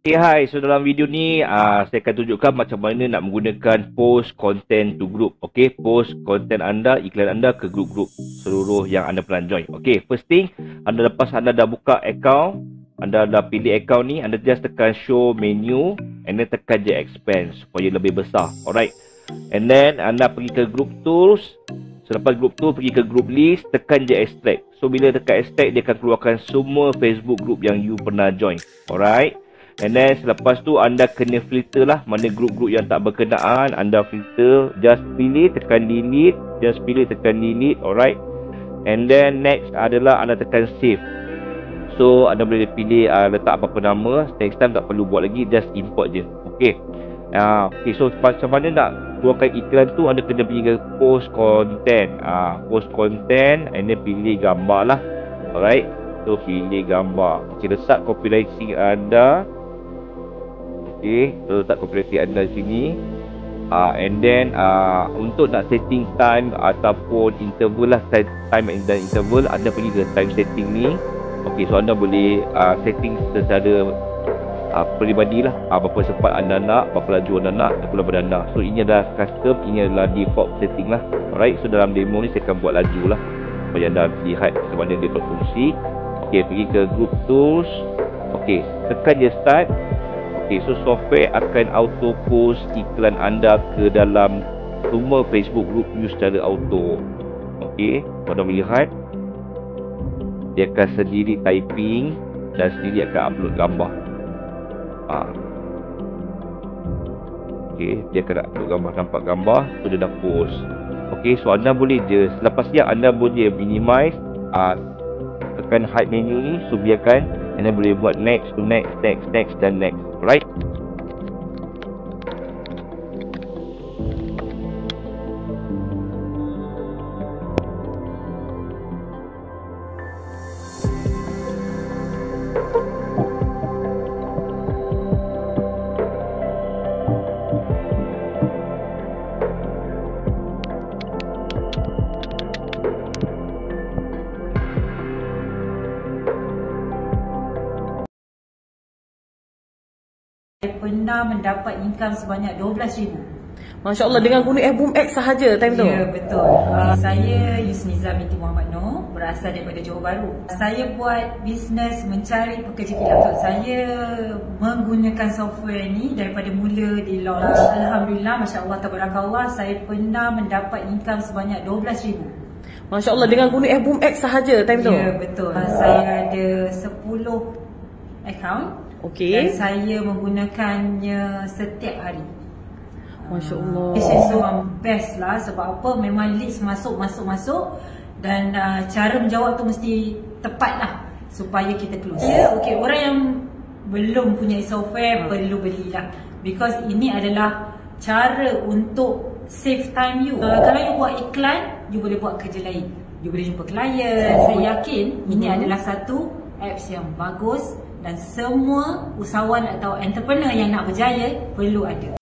Okay, hai. So, dalam video ni, saya akan tunjukkan macam mana nak menggunakan post content to group. Okay, post content anda, iklan anda ke group-group seluruh yang anda pernah join. Okay, first thing, lepas anda dah buka account, anda dah pilih account ni, anda just tekan show menu, and then tekan je expand supaya lebih besar. Alright. And then, anda pergi ke group tools. Selepas group tu, pergi ke group list, tekan je extract. So, bila tekan extract, dia akan keluarkan semua Facebook group yang you pernah join. Alright. And then selepas tu anda kena filter lah mana grup-grup yang tak berkenaan. Anda filter, just pilih, tekan delete, just pilih, tekan delete. Alright. And then next adalah anda tekan save. So anda boleh pilih letak apa-apa nama. Next time tak perlu buat lagi, just import je. Okay. Okay, so macam mana nak keluarkan iklan tu, anda kena pergi ke post content. Post content, and then pilih gambar lah. Alright. So pilih gambar. Okay, letak copywriting anda. Okay, so letak copywriting anda di sini. And then untuk nak setting time ataupun interval lah, time dan interval, anda pergi ke time setting ni. Okay, so anda boleh setting secara peribadi lah, berapa cepat anda nak, berapa laju anda nak, berapa lama anda. So ini adalah custom, ini adalah default setting lah. Alright, so dalam demo ni saya akan buat laju lah supaya anda lihat macam mana dia berfungsi. Okay, pergi ke group tools. Okay, tekan je start. Okay, so software akan auto post iklan anda ke dalam semua Facebook group you secara auto. Okay, anda melihat dia akan sendiri typing dan sendiri akan upload gambar. Okay, dia akan upload gambar, nampak gambar, so dia dah post. Okay, so anda boleh je, selepas ni anda boleh minimize, tekan hide menu ni, so biarkan, anda boleh buat next to next, next dan next. Alright. Saya pernah mendapat income sebanyak 12,000. Masya Allah, dengan guna Boom X sahaja time tu? Ya, betul. Saya Yusniza binti Muhammad Noor, berasal daripada Johor Bahru. Saya buat bisnes mencari pekerja kilat. Saya menggunakan software ni daripada mula di launch. Alhamdulillah, Masya Allah, tabarakallah, saya pernah mendapat income sebanyak 12,000. Masya Allah, dengan guna Boom X sahaja time tu? Ya, betul. Saya ada 10 account. Okay. Dan saya menggunakannya setiap hari. Masya Allah. So best lah, sebab apa? Memang leads masuk. Dan cara menjawab tu mesti tepat lah supaya kita close. Okay, orang yang belum punya software perlu belilah. Because ini adalah cara untuk save time you. Kalau you buat iklan, you boleh buat kerja lain. You boleh jumpa klien. Saya yakin ini adalah satu apps yang bagus dan semua usahawan atau entrepreneur yang nak berjaya perlu ada.